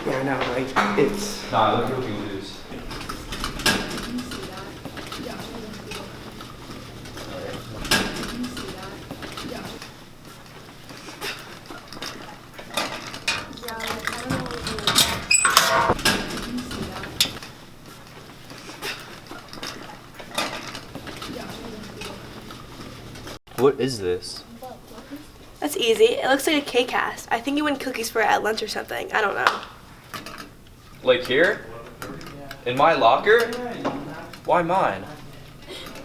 Yeah, I know, like, it's... Nah, look if we lose. What is this? That's easy. It looks like a K-cast. I think you win cookies for it at lunch or something. I don't know. Like here? In my locker? Why mine?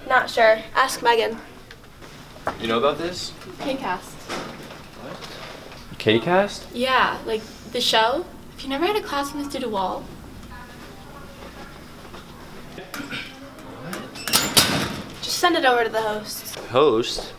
Not sure. Ask Megan. You know about this? K-cast. What? K-cast? Yeah, like the show. Have you never had a class with Mr. DeWall? Just send it over to the host. Host?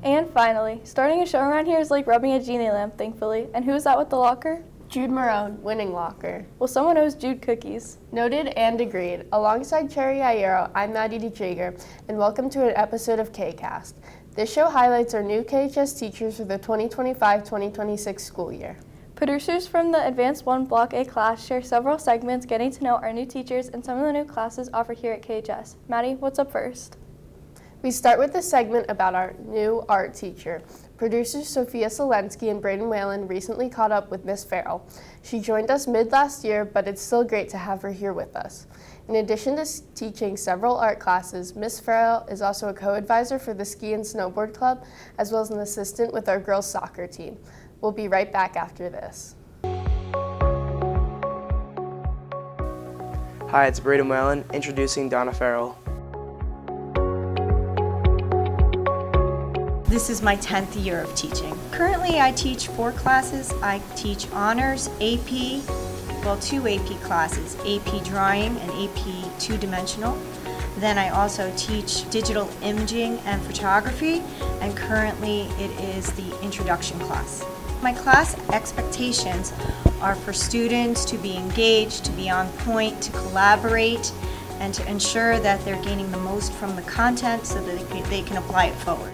And finally, starting a show around here is like rubbing a genie lamp, thankfully. And who's that with the locker? Jude Marone, winning locker. Well, someone owes Jude cookies. Noted and agreed. Alongside Cherry Iero, I'm Maddie DeTrieger, and welcome to an episode of K-Cast. This show highlights our new KHS teachers for the 2025-2026 school year. Producers from the Advanced 1 Block A class share several segments getting to know our new teachers and some of the new classes offered here at KHS. Maddie, what's up first? We start with a segment about our new art teacher. Producers Sophia Selensky and Braden Whalen recently caught up with Miss Farrell. She joined us mid-last year, but it's still great to have her here with us. In addition to teaching several art classes, Miss Farrell is also a co-advisor for the Ski and Snowboard Club, as well as an assistant with our girls' soccer team. We'll be right back after this. Hi, it's Braden Whalen, introducing Donna Farrell. This is my 10th year of teaching. Currently, I teach 4 classes. I teach honors, AP, well, 2 AP classes, AP drawing and AP two-dimensional. Then I also teach digital imaging and photography, and currently it is the introduction class. My class expectations are for students to be engaged, to be on point, to collaborate, and to ensure that they're gaining the most from the content so that they can apply it forward.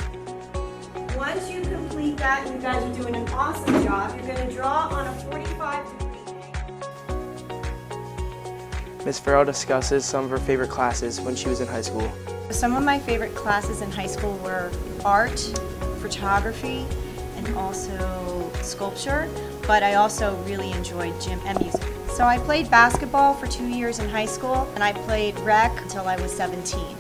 Once you complete that, and you guys are doing an awesome job, you're going to draw on a 45-degree angle. Ms. Farrell discusses some of her favorite classes when she was in high school. Some of my favorite classes in high school were art, photography, and also sculpture, but I also really enjoyed gym and music. So I played basketball for 2 years in high school, and I played rec until I was 17.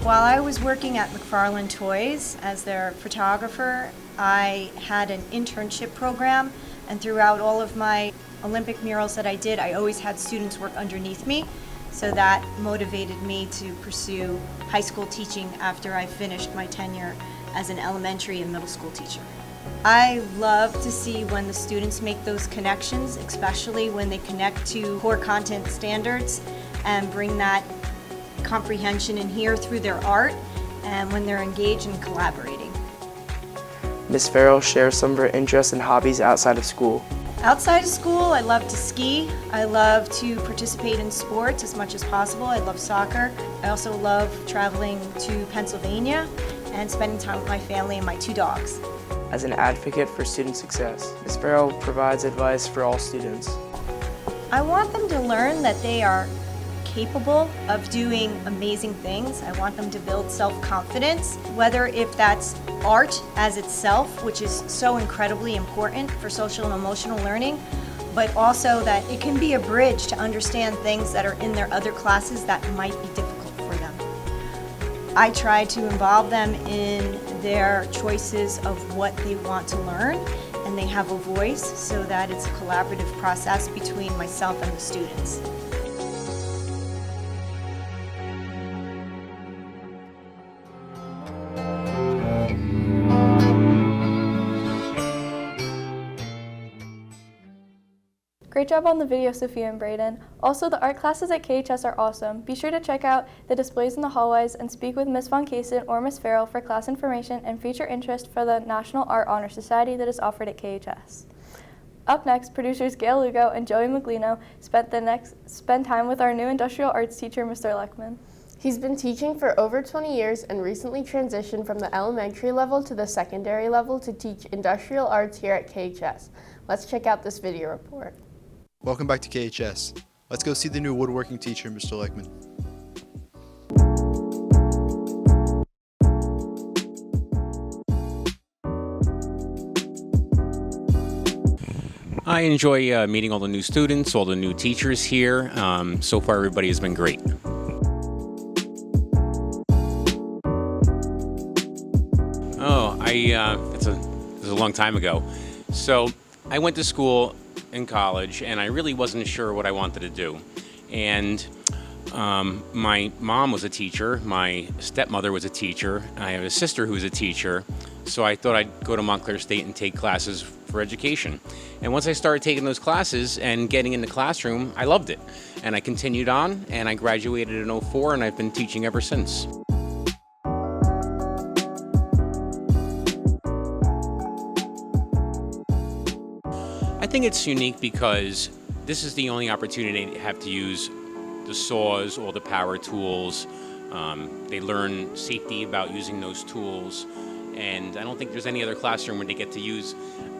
While I was working at McFarland Toys as their photographer, I had an internship program, and throughout all of my Olympic murals that I did, I always had students work underneath me, so that motivated me to pursue high school teaching after I finished my tenure as an elementary and middle school teacher. I love to see when the students make those connections, especially when they connect to core content standards and bring that comprehension in here through their art and when they're engaged and collaborating. Ms. Farrell shares some of her interests and hobbies outside of school. Outside of school, I love to ski. I love to participate in sports as much as possible. I love soccer. I also love traveling to Pennsylvania and spending time with my family and my 2 dogs. As an advocate for student success, Ms. Farrell provides advice for all students. I want them to learn that they are capable of doing amazing things. I want them to build self-confidence, whether if that's art as itself, which is so incredibly important for social and emotional learning, but also that it can be a bridge to understand things that are in their other classes that might be difficult for them. I try to involve them in their choices of what they want to learn, and they have a voice so that it's a collaborative process between myself and the students. Great job on the video, Sophia and Braden. Also, the art classes at KHS are awesome. Be sure to check out the displays in the hallways and speak with Ms. Von Kaysen or Ms. Farrell for class information and future interest for the National Art Honor Society that is offered at KHS. Up next, producers Gail Lugo and Joey Maglino spend time with our new industrial arts teacher, Mr. Leckman. He's been teaching for over 20 years and recently transitioned from the elementary level to the secondary level to teach industrial arts here at KHS. Let's check out this video report. Welcome back to KHS. Let's go see the new woodworking teacher, Mr. Leckman. I enjoy meeting all the new students, all the new teachers here. So far, everybody has been great. It's a long time ago. So I went to school in college, and I really wasn't sure what I wanted to do. And my mom was a teacher, my stepmother was a teacher, I have a sister who was a teacher, so I thought I'd go to Montclair State and take classes for education. And once I started taking those classes and getting in the classroom, I loved it. And I continued on, and I graduated in '04, and I've been teaching ever since. I think it's unique because this is the only opportunity they have to use the saws, all the power tools. They learn safety about using those tools, and I don't think there's any other classroom where they get to use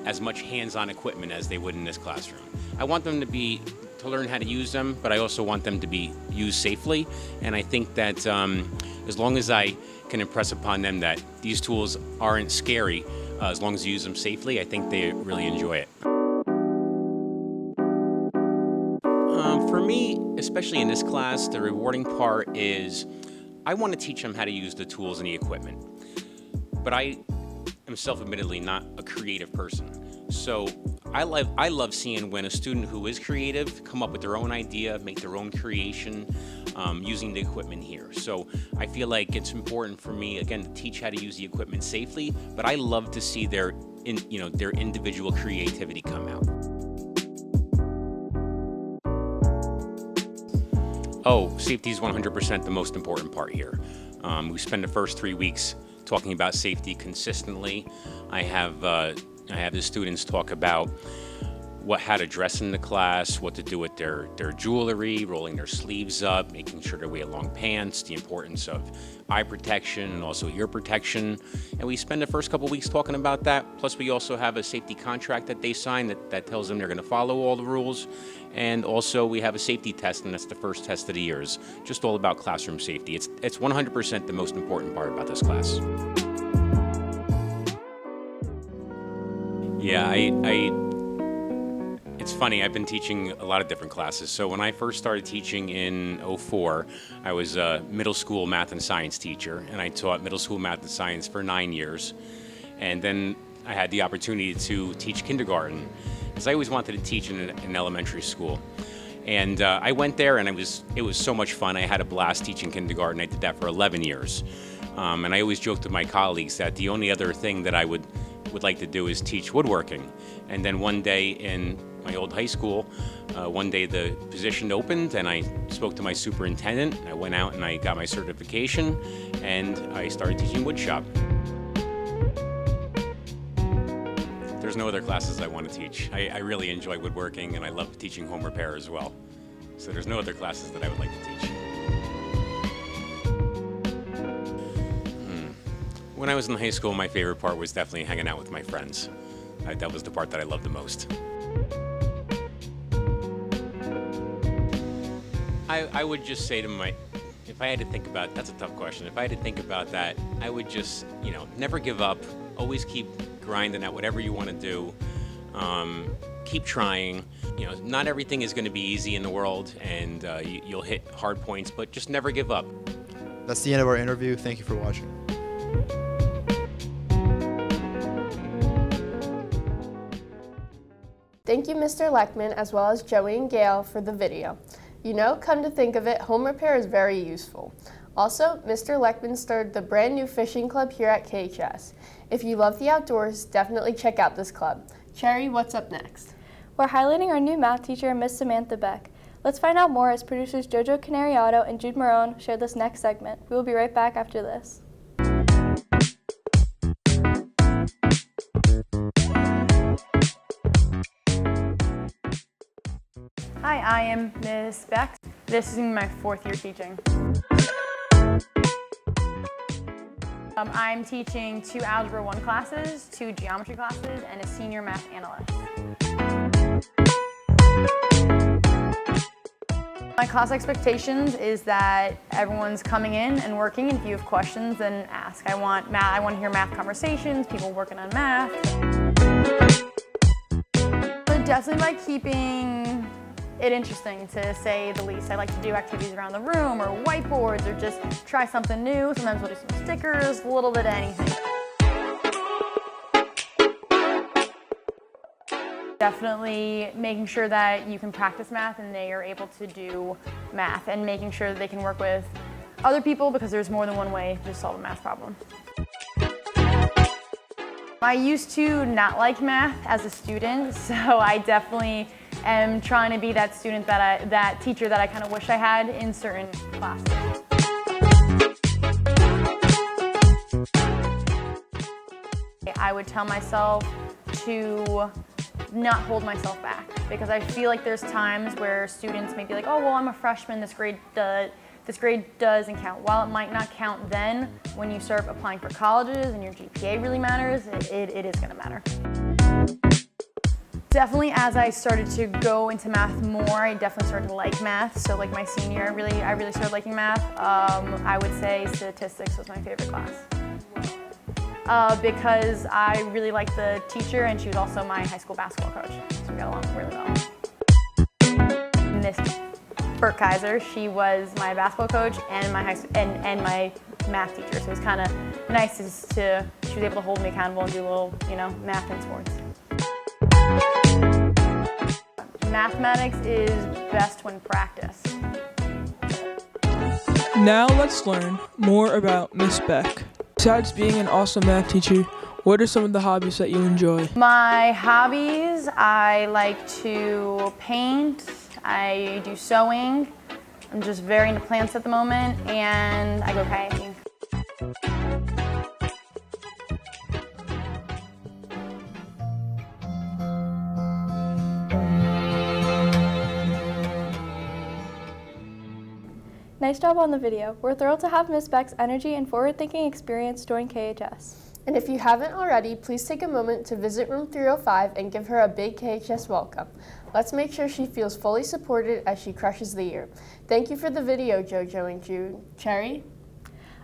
as much hands-on equipment as they would in this classroom. I want them to learn how to use them, but I also want them to be used safely, and I think that as long as I can impress upon them that these tools aren't scary, as long as you use them safely, I think they really enjoy it. For me, especially in this class, the rewarding part is I want to teach them how to use the tools and the equipment. But I am self-admittedly not a creative person. So I love seeing when a student who is creative come up with their own idea, make their own creation using the equipment here. So I feel like it's important for me, again, to teach how to use the equipment safely, but I love to see their individual creativity come out. Oh, safety is 100% the most important part here. We spend the first 3 weeks talking about safety consistently. I have the students talk about how to dress in the class, what to do with their jewelry, rolling their sleeves up, making sure they wear long pants, the importance of eye protection and also ear protection. And we spend the first couple weeks talking about that. Plus, we also have a safety contract that they sign that tells them they're going to follow all the rules. And also, we have a safety test, and that's the first test of the year. It's just all about classroom safety. It's 100% the most important part about this class. Yeah, it's funny, I've been teaching a lot of different classes. So when I first started teaching in '04, I was a middle school math and science teacher, and I taught middle school math and science for 9 years. And then I had the opportunity to teach kindergarten, because I always wanted to teach in an elementary school. And I went there, and it was so much fun. I had a blast teaching kindergarten. I did that for 11 years. And I always joked with my colleagues that the only other thing that I would like to do is teach woodworking. And then one day in my old high school, one day the position opened, and I spoke to my superintendent. I went out and I got my certification, and I started teaching woodshop. There's no other classes I want to teach. I really enjoy woodworking, and I love teaching home repair as well. So there's no other classes that I would like to teach. When I was in high school, my favorite part was definitely hanging out with my friends. That was the part that I loved the most. I would just say to if I had to think about, that's a tough question. If I had to think about that, I would just, never give up. Always keep grinding at whatever you want to do. Keep trying. Not everything is going to be easy in the world, and you'll hit hard points, but just never give up. That's the end of our interview. Thank you for watching. Thank you, Mr. Leckman, as well as Joey and Gail for the video. Come to think of it, home repair is very useful. Also, Mr. Leckman started the brand new fishing club here at KHS. If you love the outdoors, definitely check out this club. Cherry, what's up next? We're highlighting our new math teacher, Miss Samantha Beck. Let's find out more as producers Jojo Canariato and Jude Marone share this next segment. We will be right back after this. Hi, I am Ms. Beck. This is my 4th year teaching. I'm teaching 2 Algebra 1 classes, 2 geometry classes, and a senior math analyst. My class expectations is that everyone's coming in and working, and if you have questions, then ask. I want to hear math conversations, people working on math. But definitely by keeping it interesting, to say the least. I like to do activities around the room or whiteboards or just try something new. Sometimes we'll do some stickers, a little bit of anything. Definitely making sure that you can practice math and they are able to do math, and making sure that they can work with other people, because there's more than one way to solve a math problem. I used to not like math as a student, so I definitely am trying to be that student, that teacher that I kind of wish I had in certain classes. I would tell myself to not hold myself back, because I feel like there's times where students may be like, oh, well, I'm a freshman, this grade doesn't count. While it might not count then, when you start applying for colleges and your GPA really matters, it is going to matter. Definitely, as I started to go into math more, I definitely started to like math. So like my senior, I really started liking math. I would say statistics was my favorite class. Because I really liked the teacher, and she was also my high school basketball coach. So we got along really well. Miss Burkeiser, she was my basketball coach and my my math teacher. So it was kind of nice she was able to hold me accountable and do a little, math and sports. Mathematics is best when practiced. Now let's learn more about Miss Beck. Besides being an awesome math teacher, what are some of the hobbies that you enjoy? My hobbies, I like to paint, I do sewing, I'm just very into plants at the moment, and I go kayaking. Nice job on the video. We're thrilled to have Ms. Beck's energy and forward-thinking experience join KHS. And if you haven't already, please take a moment to visit room 305 and give her a big KHS welcome. Let's make sure she feels fully supported as she crushes the year. Thank you for the video, JoJo and Jude. Cherry?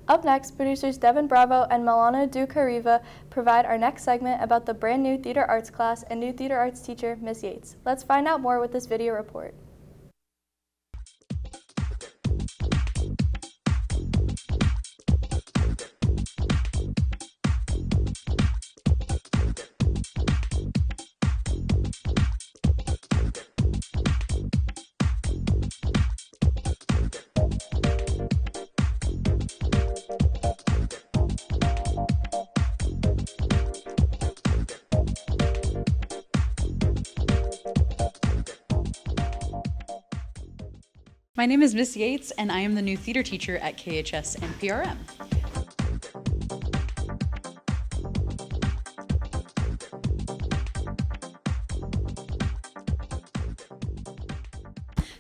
Up next, producers Devin Bravo and Milana Ducariva provide our next segment about the brand new theater arts class and new theater arts teacher, Ms. Yates. Let's find out more with this video report. My name is Miss Yates, and I am the new theater teacher at KHS and PRM.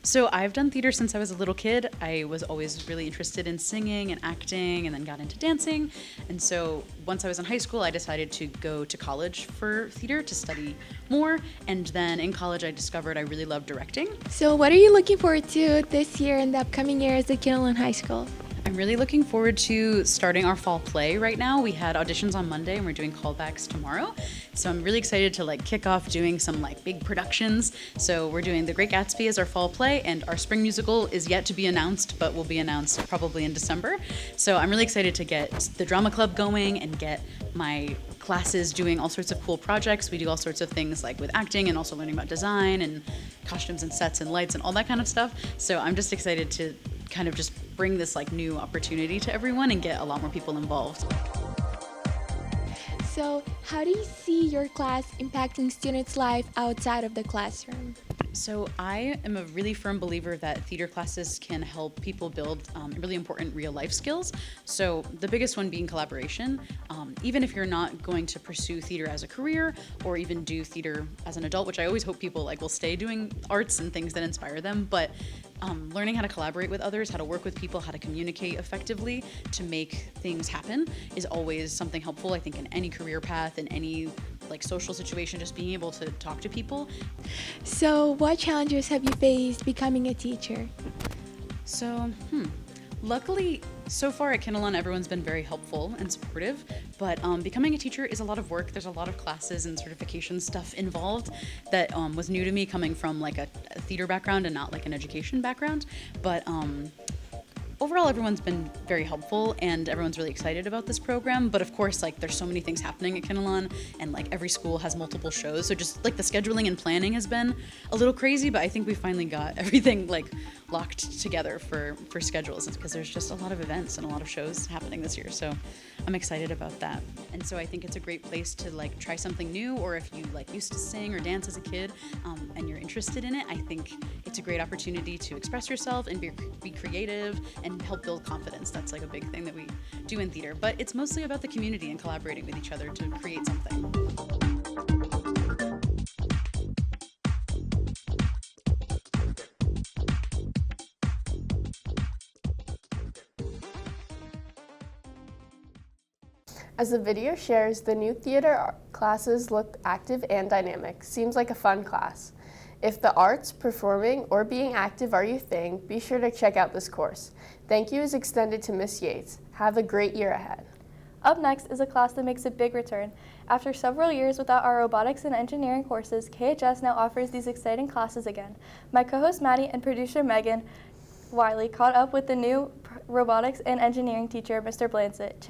So I've done theater since I was a little kid. I was always really interested in singing and acting, and then got into dancing. And so once I was in high school, I decided to go to college for theater to study more. And then in college, I discovered I really loved directing. So what are you looking forward to this year and the upcoming years at Kinnelon High School? I'm really looking forward to starting our fall play right now. We had auditions on Monday and we're doing callbacks tomorrow. So I'm really excited to kick off doing some big productions. So we're doing The Great Gatsby as our fall play, and our spring musical is yet to be announced, but will be announced probably in December. So I'm really excited to get the drama club going and get my classes doing all sorts of cool projects. We do all sorts of things with acting and also learning about design and costumes and sets and lights and all that kind of stuff. So I'm just excited to kind of just bring this new opportunity to everyone and get a lot more people involved. So how do you see your class impacting students' life outside of the classroom? So I am a really firm believer that theater classes can help people build really important real life skills. So the biggest one being collaboration. Even if you're not going to pursue theater as a career or even do theater as an adult, which I always hope people will stay doing arts and things that inspire them, but learning how to collaborate with others, how to work with people, how to communicate effectively to make things happen is always something helpful, I think, in any career path, in any social situation, just being able to talk to people. So, what challenges have you faced becoming a teacher? So, luckily, so far at Kinnelon, everyone's been very helpful and supportive, but becoming a teacher is a lot of work. There's a lot of classes and certification stuff involved that was new to me coming from a theater background and not an education background, but overall, everyone's been very helpful and everyone's really excited about this program. But of course, there's so many things happening at Kinnelon and every school has multiple shows. So just the scheduling and planning has been a little crazy, but I think we finally got everything locked together for schedules because there's just a lot of events and a lot of shows happening this year. So I'm excited about that. And so I think it's a great place to try something new, or if you used to sing or dance as a kid and you're interested in it, I think it's a great opportunity to express yourself and be creative and help build confidence. That's a big thing that we do in theater, but it's mostly about the community and collaborating with each other to create something. As the video shares, the new theater classes look active and dynamic. Seems like a fun class. If the arts, performing, or being active are your thing, be sure to check out this course. Thank you is extended to Miss Yates. Have a great year ahead. Up next is a class that makes a big return. After several years without our robotics and engineering courses, KHS now offers these exciting classes again. My co-host Maddie and producer Megan Wiley caught up with the new robotics and engineering teacher, Mr. Blansett.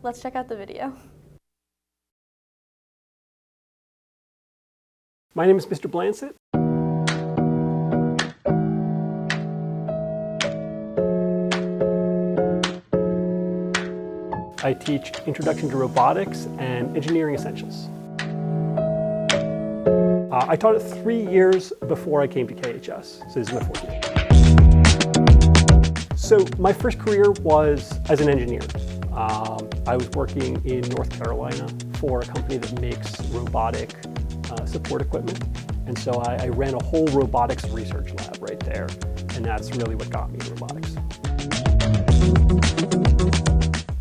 Let's check out the video. My name is Mr. Blansett. I teach Introduction to Robotics and Engineering Essentials. I taught it 3 years before I came to KHS, so this is my 4th year. So my first career was as an engineer. I was working in North Carolina for a company that makes robotic support equipment. And so I ran a whole robotics research lab right there, and that's really what got me into robotics.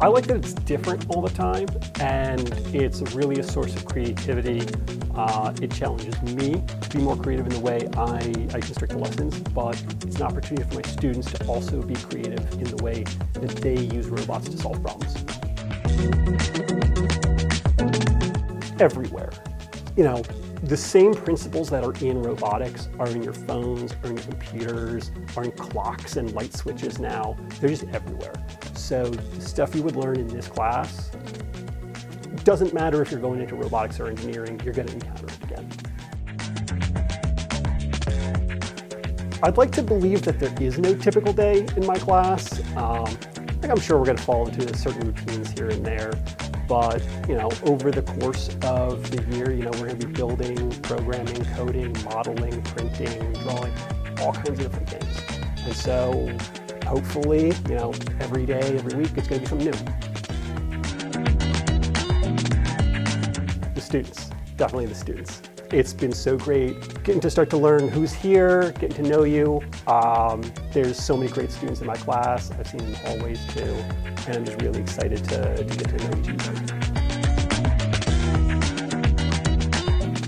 I like that it's different all the time, and it's really a source of creativity. It challenges me to be more creative in the way I construct the lessons, but it's an opportunity for my students to also be creative in the way that they use robots to solve problems. Everywhere. The same principles that are in robotics are in your phones, are in your computers, are in clocks and light switches now. They're just everywhere. So the stuff you would learn in this class doesn't matter if you're going into robotics or engineering, you're going to encounter it again. I'd like to believe that there is no typical day in my class. I'm sure we're going to fall into certain routines here and there. But, over the course of the year, we're going to be building, programming, coding, modeling, printing, drawing, all kinds of different things. And so, hopefully, every day, every week, it's going to be something new. The students, definitely the students. It's been so great getting to start to learn who's here, getting to know you. There's so many great students in my class. I've seen in the hallways too, and I'm just really excited to get to know each other.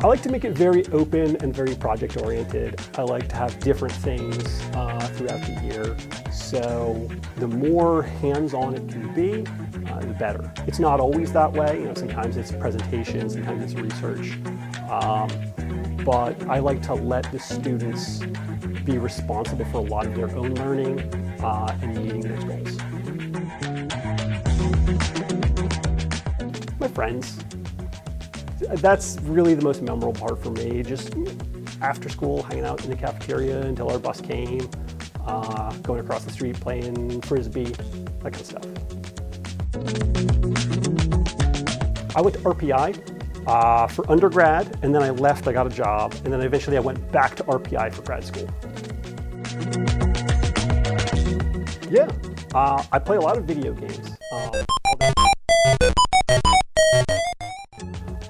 I like to make it very open and very project oriented. I like to have different things throughout the year. So the more hands-on it can be, the better. It's not always that way. Sometimes it's presentation, sometimes it's research. But I like to let the students be responsible for a lot of their own learning and meeting those goals. My friends. That's really the most memorable part for me. Just after school, hanging out in the cafeteria until our bus came, going across the street, playing Frisbee, that kind of stuff. I went to RPI for undergrad, and then I left, I got a job, and then eventually I went back to RPI for grad school. Yeah, I play a lot of video games.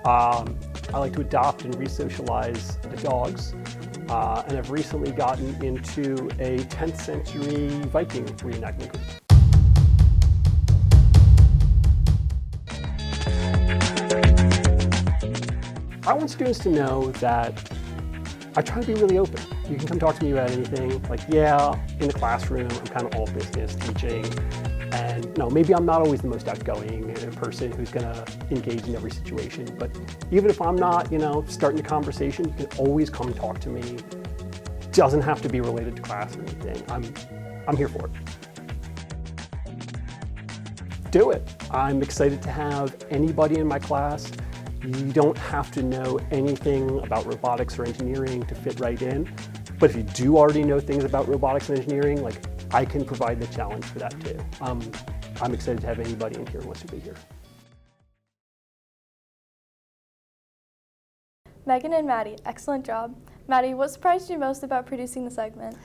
I like to adopt and re-socialize the dogs, and I've recently gotten into a 10th century Viking reenactment group. I want students to know that I try to be really open. You can come talk to me about anything. Like, yeah, in the classroom, I'm kind of all business teaching. And no, maybe I'm not always the most outgoing person who's gonna engage in every situation. But even if I'm not, starting the conversation, you can always come talk to me. Doesn't have to be related to class or anything. I'm here for it. Do it. I'm excited to have anybody in my class. You don't have to know anything about robotics or engineering to fit right in. But if you do already know things about robotics and engineering, I can provide the challenge for that too. I'm excited to have anybody in here who wants to be here. Megan and Maddie, excellent job. Maddie, what surprised you most about producing the segment?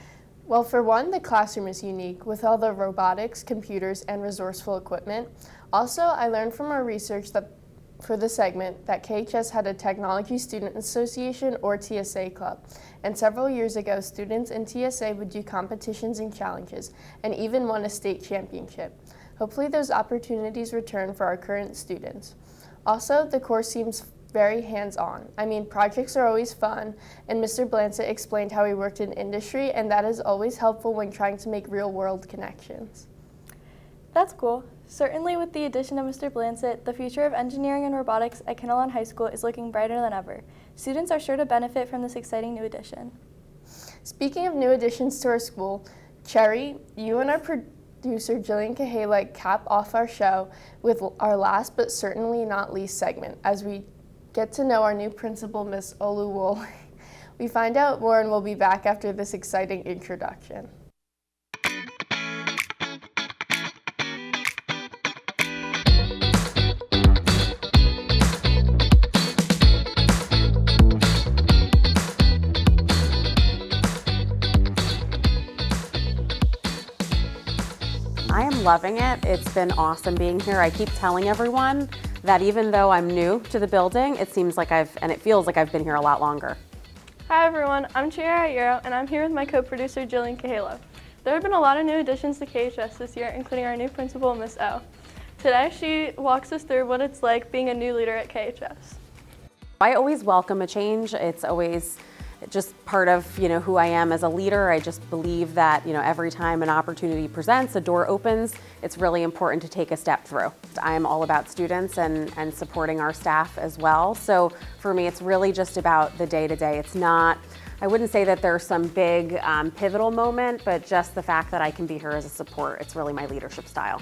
Well, for one, the classroom is unique with all the robotics, computers, and resourceful equipment. Also, I learned from our research that for the segment that KHS had a Technology Student Association or TSA club. And several years ago, students in TSA would do competitions and challenges and even won a state championship. Hopefully those opportunities return for our current students. Also, the course seems very hands-on. I mean, projects are always fun, and Mr. Blancett explained how he worked in industry, and that is always helpful when trying to make real-world connections. That's cool. Certainly with the addition of Mr. Blancett, the future of engineering and robotics at Kinnelon High School is looking brighter than ever. Students are sure to benefit from this exciting new addition. Speaking of new additions to our school, Cherry, you and our producer Jillian Cahala cap off our show with our last but certainly not least segment as we get to know our new principal, Miss Oluwole. We find out more and we'll be back after this exciting introduction. I am loving it. It's been awesome being here. I keep telling everyone that even though I'm new to the building, it seems like it feels like I've been here a lot longer. Hi everyone, I'm Chiara Ayero, and I'm here with my co-producer Jillian Cahala. There have been a lot of new additions to KHS this year, including our new principal, Miss O. Today she walks us through what it's like being a new leader at KHS. I always welcome a change. It's always just part of who I am as a leader. I just believe that every time an opportunity presents, a door opens, it's really important to take a step through. I'm all about students and supporting our staff as well. So for me, it's really just about the day-to-day. It's not, I wouldn't say that there's some big pivotal moment, but just the fact that I can be here as a support. It's really my leadership style.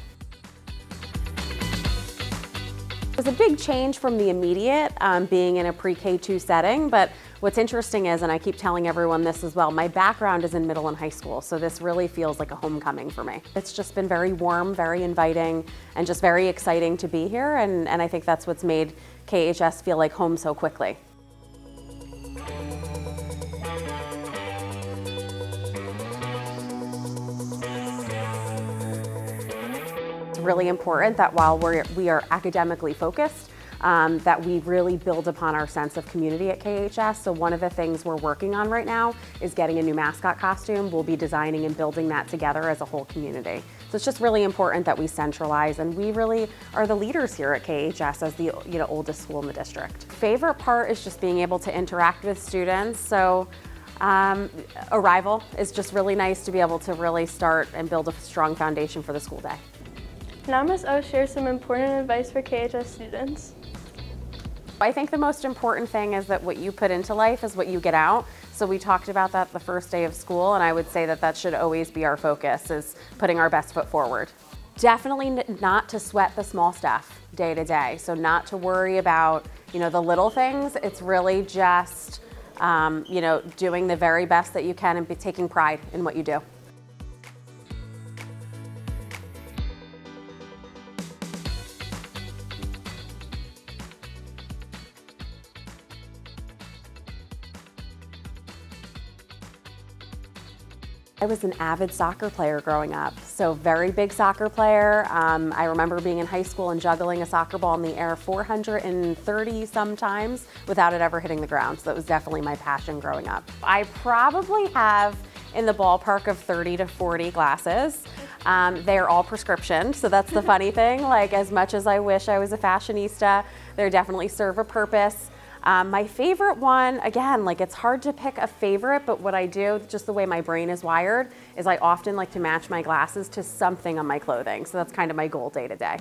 It was a big change from the immediate being in a pre-K2 setting, but what's interesting is, and I keep telling everyone this as well, my background is in middle and high school, so this really feels like a homecoming for me. It's just been very warm, very inviting, and just very exciting to be here, and I think that's what's made KHS feel like home so quickly. It's really important that while we are academically focused, that we really build upon our sense of community at KHS. So one of the things we're working on right now is getting a new mascot costume. We'll be designing and building that together as a whole community. So it's just really important that we centralize, and we really are the leaders here at KHS as the oldest school in the district. Favorite part is just being able to interact with students. So arrival is just really nice to be able to really start and build a strong foundation for the school day. Now Ms. O shares some important advice for KHS students. I think the most important thing is that what you put into life is what you get out. So we talked about that the first day of school, and I would say that that should always be our focus, is putting our best foot forward. Definitely not to sweat the small stuff day to day. So not to worry about, the little things. It's really just, doing the very best that you can and taking pride in what you do. I was an avid soccer player growing up, so very big soccer player. I remember being in high school and juggling a soccer ball in the air 430 sometimes without it ever hitting the ground, so that was definitely my passion growing up. I probably have in the ballpark of 30 to 40 glasses. They're all prescription, so that's the funny thing. Like, as much as I wish I was a fashionista, they definitely serve a purpose. My favorite one, again, like it's hard to pick a favorite, but what I do, just the way my brain is wired, is I often like to match my glasses to something on my clothing. So that's kind of my goal day to day.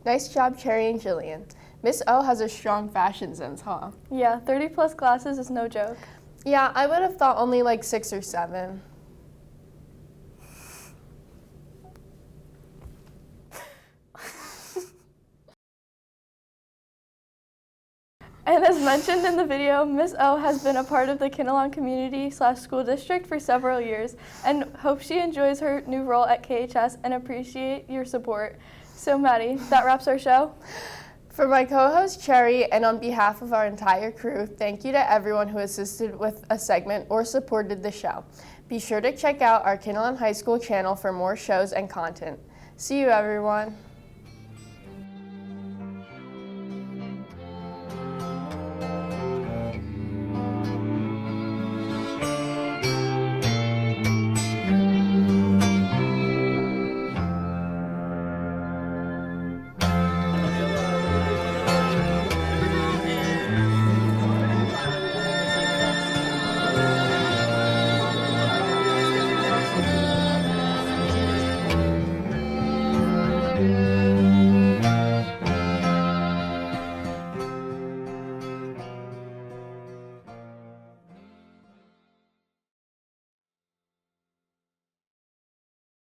Nice job, Cherry and Jillian. Miss O has a strong fashion sense, huh? Yeah, 30 plus glasses is no joke. Yeah, I would have thought only like 6 or 7. And as mentioned in the video, Miss O has been a part of the Kinnelon community/school district for several years and hope she enjoys her new role at KHS and appreciate your support. So Maddie, that wraps our show. For my co-host Cherry and on behalf of our entire crew, thank you to everyone who assisted with a segment or supported the show. Be sure to check out our Kinnelon High School channel for more shows and content. See you, everyone.